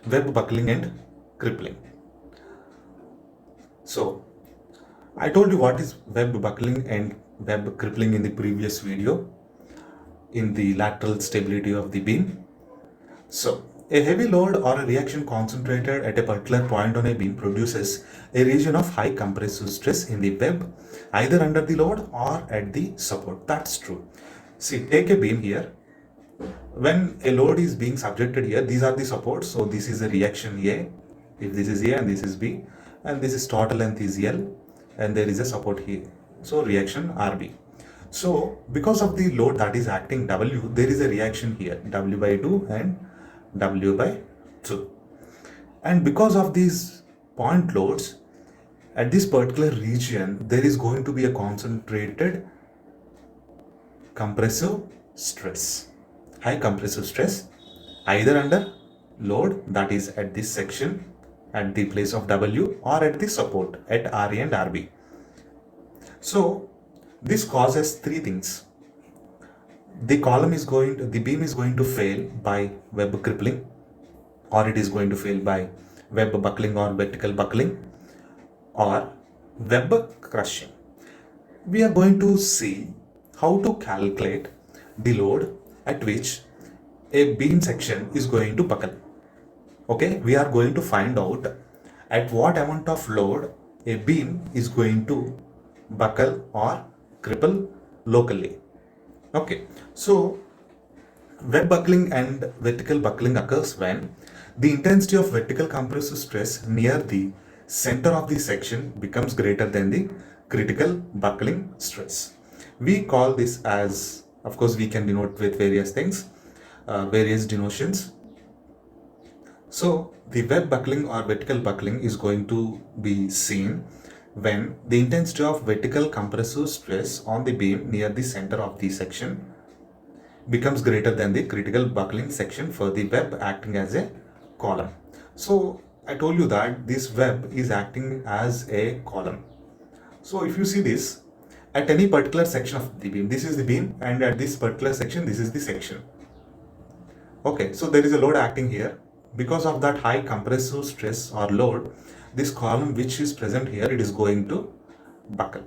web buckling and crippling. So I told you what is web buckling and web crippling in the previous video in the lateral stability of the beam. So a heavy load or a reaction concentrated at a particular point on a beam produces a region of high compressive stress in the web, either under the load or at the support. That's true. See, take a beam here. When a load is being subjected here, these are the supports. So this is a reaction A. If this is A and this is B, and this is total length is L, and there is a support here. So reaction RB. So because of the load that is acting W, there is a reaction here, W by 2 and W by 2. And because of these point loads, at this particular region, there is going to be a concentrated compressive stress, high compressive stress, either under load, that is at this section at the place of W, or at the support at RA and RB. So this causes three things. The beam is going to fail by web crippling, or it is going to fail by web buckling or vertical buckling, or web crushing. We are going to see how to calculate the load at which a beam section is going to buckle. Okay, we are going to find out at what amount of load a beam is going to buckle or cripple locally. Okay, so web buckling and vertical buckling occurs when the intensity of vertical compressive stress near the center of the section becomes greater than the critical buckling stress. We call this as, of course, we can denote with various things, various denotions. So the web buckling or vertical buckling is going to be seen when the intensity of vertical compressive stress on the beam near the center of the section becomes greater than the critical buckling section for the web acting as a column. So I told you that this web is acting as a column. So if you see this, at any particular section of the beam, this is the beam, and at this particular section, this is the section. Okay, so there is a load acting here. Because of that high compressive stress or load, this column which is present here, it is going to buckle.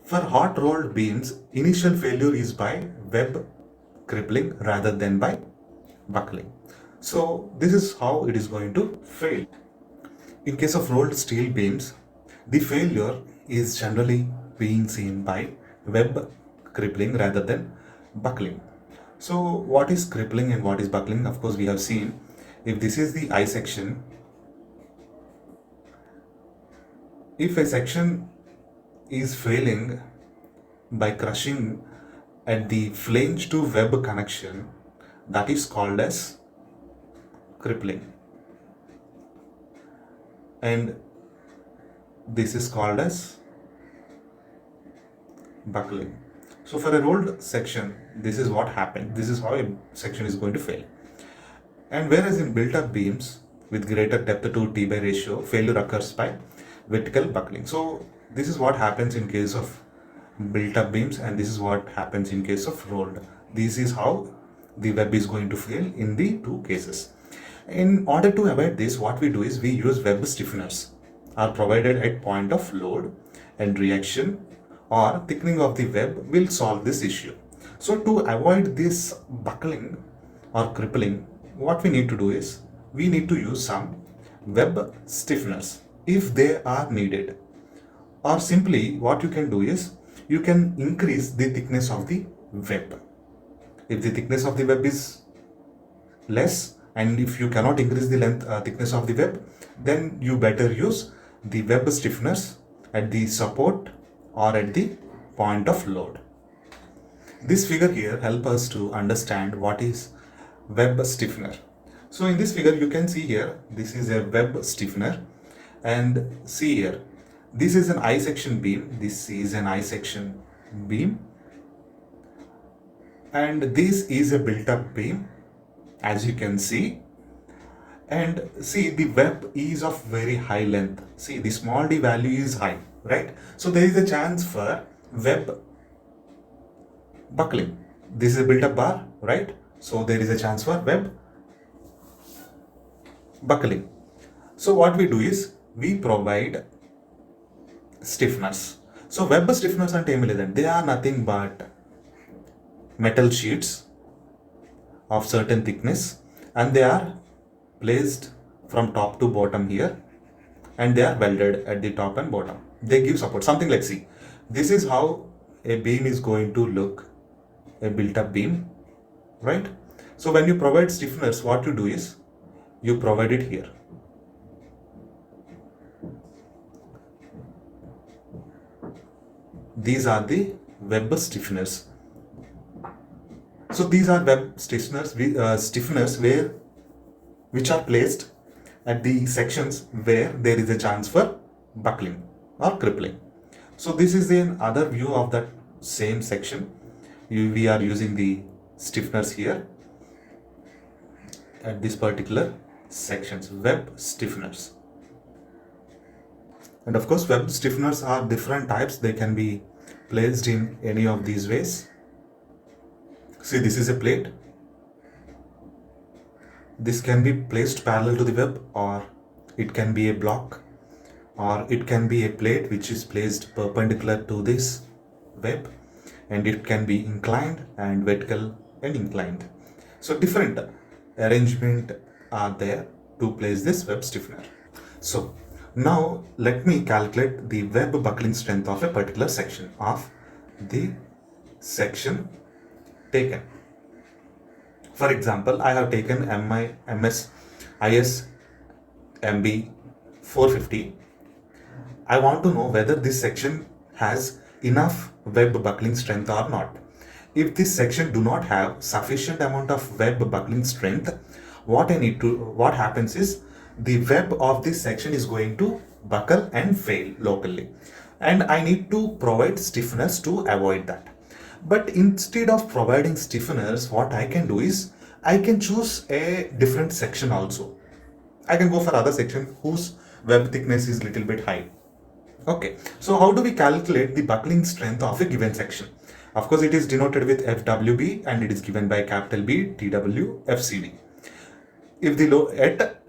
For hot rolled beams, initial failure is by web crippling rather than by buckling. So this is how it is going to fail. In case of rolled steel beams, the failure is generally being seen by web crippling rather than buckling. So what is crippling and what is buckling? Of course, we have seen, if this is the I section, if a section is failing by crushing at the flange to web connection, that is called as crippling, and this is called as buckling. So for a rolled section, this is what happened. This is how a section is going to fail. And whereas in built-up beams with greater depth to T by ratio, failure occurs by vertical buckling. So this is what happens in case of built-up beams, and this is what happens in case of rolled. This is how the web is going to fail in the two cases. In order to avoid this, what we do is we use web stiffeners are provided at point of load, and reaction or thickening of the web will solve this issue. So to avoid this buckling or crippling, what we need to do is we need to use some web stiffeners if they are needed, or simply what you can do is you can increase the thickness of the web. If the thickness of the web is less, and if you cannot increase the thickness of the web, then you better use the web stiffeners at the support or at the point of load. This figure here helps us to understand what is web stiffener. So in this figure you can see here, this is a web stiffener, and see here, this is an I section beam, this is an I section beam, and this is a built-up beam, as you can see. And see, the web is of very high length. See, the small d value is high, right? So there is a chance for web buckling. This is a built-up bar, right? So there is a chance for web buckling. So what we do is we provide stiffeners. So web stiffeners and they are nothing but metal sheets of certain thickness, and they are placed from top to bottom here, and they are welded at the top and bottom. They give support, something like, see, this is how a beam is going to look, a built up beam, right? So when you provide stiffeners, what you do is you provide it here. These are the web stiffeners. So these are web stiffeners which are placed at the sections where there is a chance for buckling or crippling. So this is another view of that same section. We are using the stiffeners here at this particular sections, web stiffeners. And of course, web stiffeners are different types. They can be placed in any of these ways. See, this is a plate. This can be placed parallel to the web, or it can be a block, or it can be a plate which is placed perpendicular to this web, and it can be inclined and vertical and inclined. So different arrangement are there to place this web stiffener. So now let me calculate the web buckling strength of a particular section of the section taken. For example, I have taken MS IS MB 450. I want to know whether this section has enough web buckling strength or not. If this section do not have sufficient amount of web buckling strength, what happens is the web of this section is going to buckle and fail locally, and I need to provide stiffeners to avoid that. But instead of providing stiffeners, what I can do is I can choose a different section also. I can go for other section whose web thickness is little bit high. Okay, so how do we calculate the buckling strength of a given section? Of course, it is denoted with FWB and it is given by capital B, TW, FCD. If the load at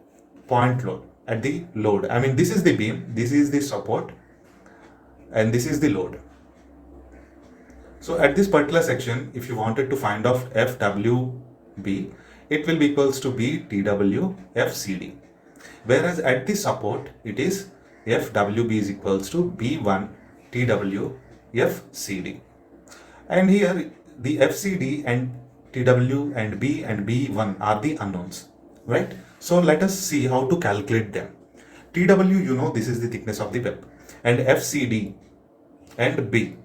point load, at the load, I mean, this is the beam, this is the support, and this is the load. So at this particular section, if you wanted to find off FWB, it will be equals to B TW FCD. Whereas at the support, it is FWB is equals to B1 TW FCD. And here the FCD and TW and B1 are the unknowns, right? So let us see how to calculate them. TW, this is the thickness of the web, and FCD and B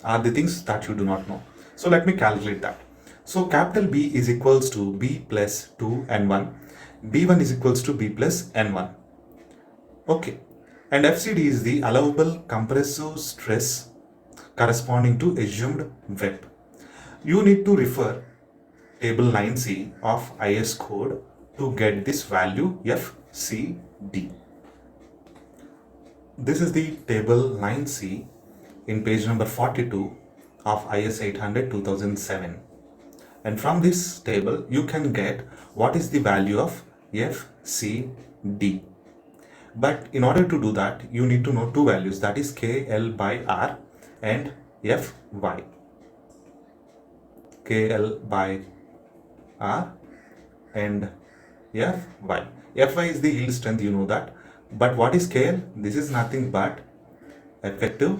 are the things that you do not know. So let me calculate that. So capital B is equals to B plus 2 N1. B1 is equals to B plus N1. Okay. And FCD is the allowable compressive stress corresponding to assumed web. You need to refer table 9C of IS code to get this value FCD. This is the table 9C in page number 42 of IS 800 2007. And from this table, you can get what is the value of FCD. But in order to do that, you need to know two values, that is KL by R and Fy. KL by R and Fy. Fy is the yield strength, you know that. But what is KL? This is nothing but effective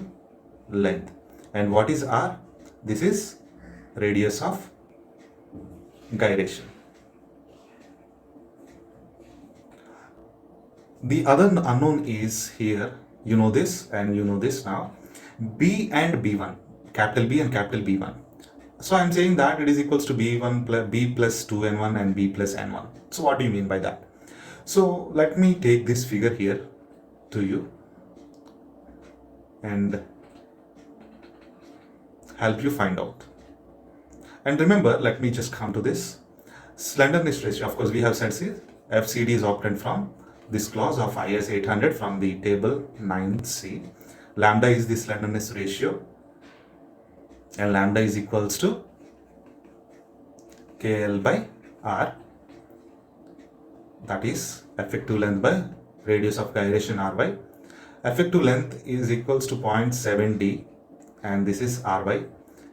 length. And what is R? This is radius of gyration. The other unknown is here, you know this and you know this now, B and B1, capital B and capital B1. So I'm saying that it is equals to B1 plus B plus 2N1 and B plus N1. So what do you mean by that? So let me take this figure here to you and help you find out. And remember, let me just come to this slenderness ratio. Of course, we have said FCD is obtained from this clause of IS 800 from the table 9C. Lambda is the slenderness ratio, and lambda is equals to KL by R. that is effective length by radius of gyration Ry. Effective length is equals to 0.7d and this is Ry,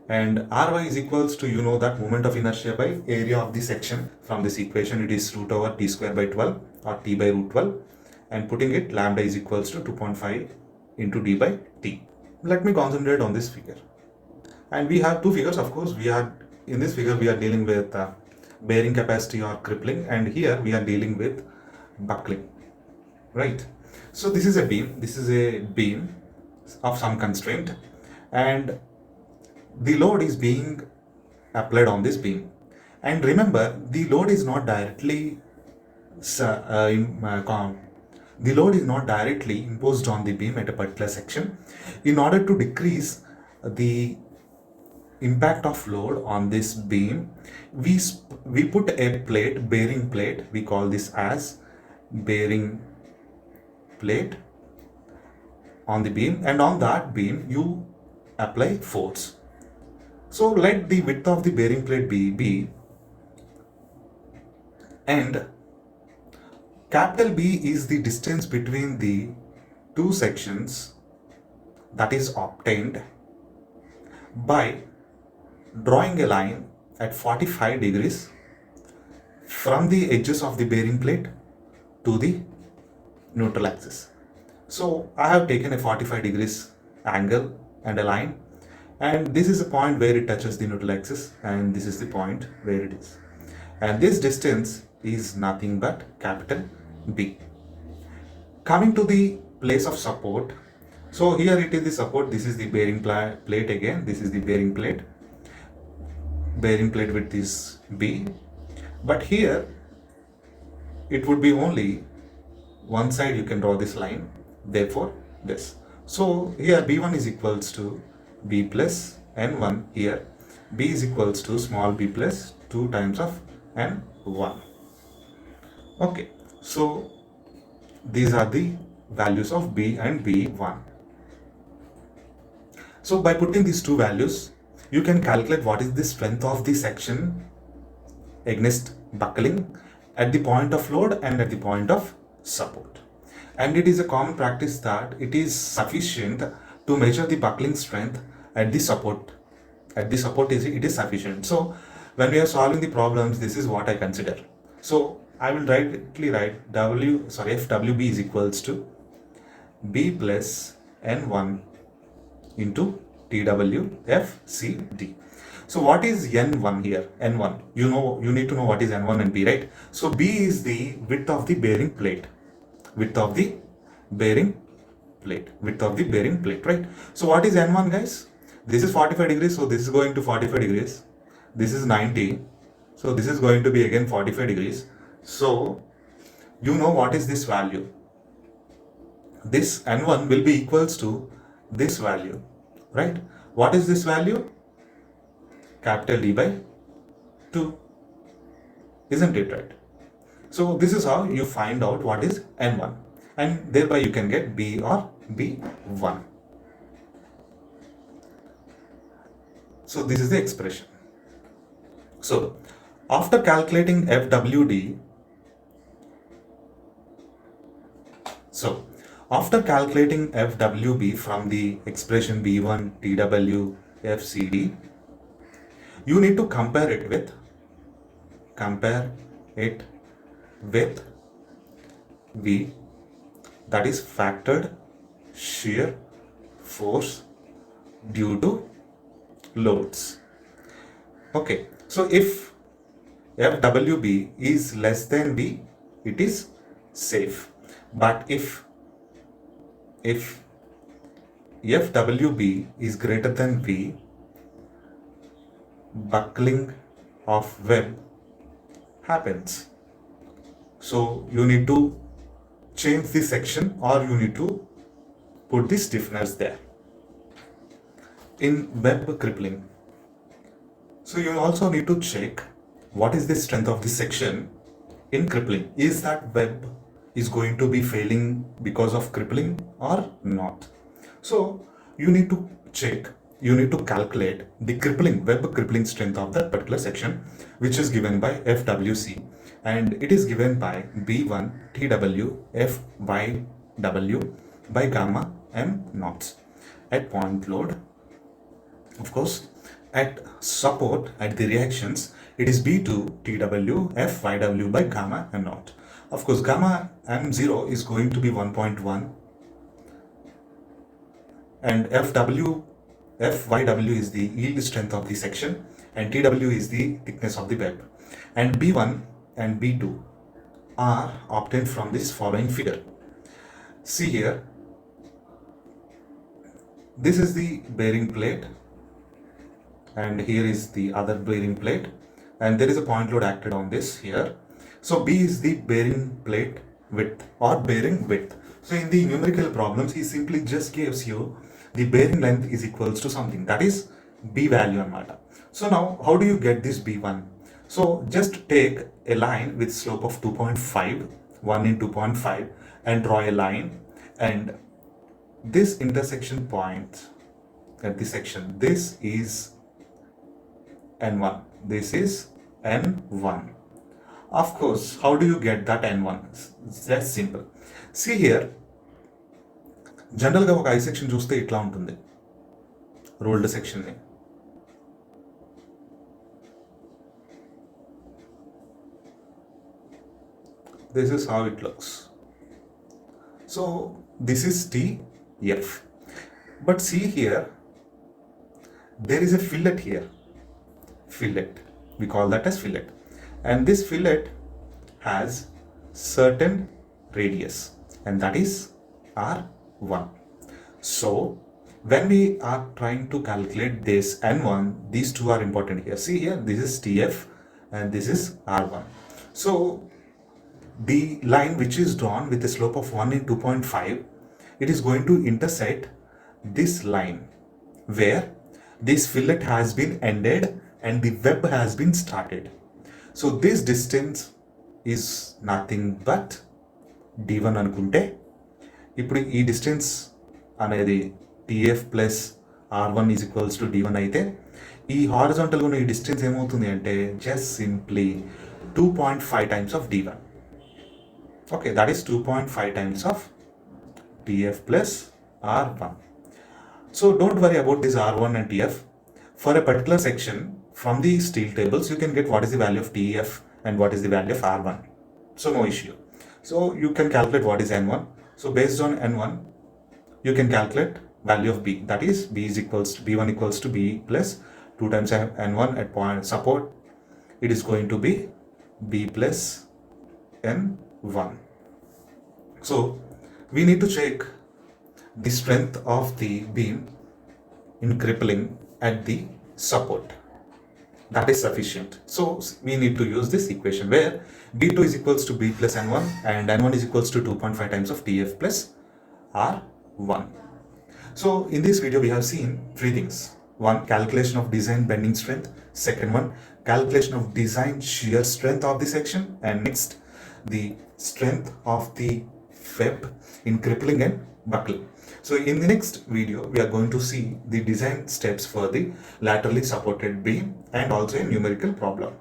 and Ry is equals to, you know, that moment of inertia by area of the section. From this equation it is root over t square by 12 or t by root 12, and putting it, lambda is equals to 2.5 into d by t. Let me concentrate on this figure. And we have two figures, of course. In this figure we are dealing with bearing capacity or crippling, and here we are dealing with buckling, right? So this is a beam of some constraint, and the load is being applied on this beam. And remember, the load is not directly imposed on the beam at a particular section. In order to decrease the impact of load on this beam, we put a bearing plate. We call this as bearing plate on the beam, and on that beam you apply force. So let the width of the bearing plate be B, and capital B is the distance between the two sections that is obtained by drawing a line at 45 degrees from the edges of the bearing plate to the neutral axis. So I have taken a 45 degrees angle and a line, and this is the point where it touches the neutral axis, and this is the point where it is, and this distance is nothing but capital B. Coming to the place of support, so here it is the support, this is the bearing plate again, this is the bearing plate width is B, but here it would be only one side. You can draw this line, therefore this. So here B1 is equals to B plus N1, here B is equals to small b plus 2 times of N1. Okay, so these are the values of B and B1. So by putting these two values, you can calculate what is the strength of the section against buckling at the point of load and at the point of support. And it is a common practice that it is sufficient to measure the buckling strength at the support. It is sufficient. So when we are solving the problems, this is what I consider. So I will directly write FWB is equals to B plus N1 into TWFCD. So what is N1 here? N1, you need to know what is N1 and B, right? So B is the width of the bearing plate. Width of the bearing plate, right? So what is N1, guys? This is 45 degrees, so this is going to 45 degrees. This is 90, so this is going to be again 45 degrees. So you know what is this value? This N1 will be equals to this value, right? What is this value? Capital D by 2, isn't it, right? So this is how you find out what is N1, and thereby you can get B or B1. So this is the expression. So after calculating FWB from the expression B1 TWFCD, you need to compare it with V, that is factored shear force due to loads. Okay, so if FWB is less than B, it is safe. But if FWB is greater than V, buckling of web happens. So you need to change the section, or you need to put the stiffeners there. In web crippling, so you also need to check what is the strength of the section in crippling. Is that web is going to be failing because of crippling or not? So you need to check, you need to calculate the web crippling strength of that particular section, which is given by FWC. and it is given by B1 TW FYW by gamma M naught at point load. Of course, at support at the reactions, it is B2 TW FYW by gamma M naught. Of course, gamma M0 is going to be 1.1, and FYW is the yield strength of the section, and TW is the thickness of the web. And B1 and B2 are obtained from this following figure. See here, this is the bearing plate, and here is the other bearing plate, and there is a point load acted on this here. So B is the bearing plate width or bearing width. So in the numerical problems, he simply just gives you the bearing length is equals to something, that is B value anamata. So now how do you get this B1? So just take a line with slope of 2.5, 1 in 2.5, and draw a line, and this intersection point at this section, this is N1, this is N1. Of course, how do you get that N1? That's simple. See here, జనరల్గా ఒక I section చూస్తే ఇట్లా ఉంటుంది, rolled సెక్షన్ని. This is how it looks. So this is TF. But see here, there is a fillet here. Fillet. We call that as fillet. And this fillet has certain radius, and that is R1. So when we are trying to calculate this N1, these two are important here. See here, this is TF and this is R1. So the line which is drawn with a slope of 1 in 2.5, it is going to intersect this line where this fillet has been ended and the web has been started. So this distance is nothing but D1 అనుకుంటే, ఇప్పుడు ఈ distance అనేది TF plus R1 is equals to D1 అయితే, ఈ హారిజాంటల్గా ఉన్న ఈ distance ఏమవుతుంది అంటే just simply 2.5 times of D1. Okay, that is 2.5 times of TF plus R1. So don't worry about this R1 and TF. For a particular section from the steel tables, you can get what is the value of TF and what is the value of R1. So no issue. So you can calculate what is N1. So based on N1, you can calculate value of B. That is B1 equals to B plus 2 times N1 at point support. It is going to be B plus N1. So we need to check the strength of the beam in crippling at the support. That is sufficient. So we need to use this equation where B2 is equals to B plus N1 and N1 is equals to 2.5 times of TF plus R1. So in this video we have seen three things. One, calculation of design bending strength. Second one, calculation of design shear strength of the section. And next, the strength of the web in crippling and buckling. So in the next video, we are going to see the design steps for the laterally supported beam and also a numerical problem.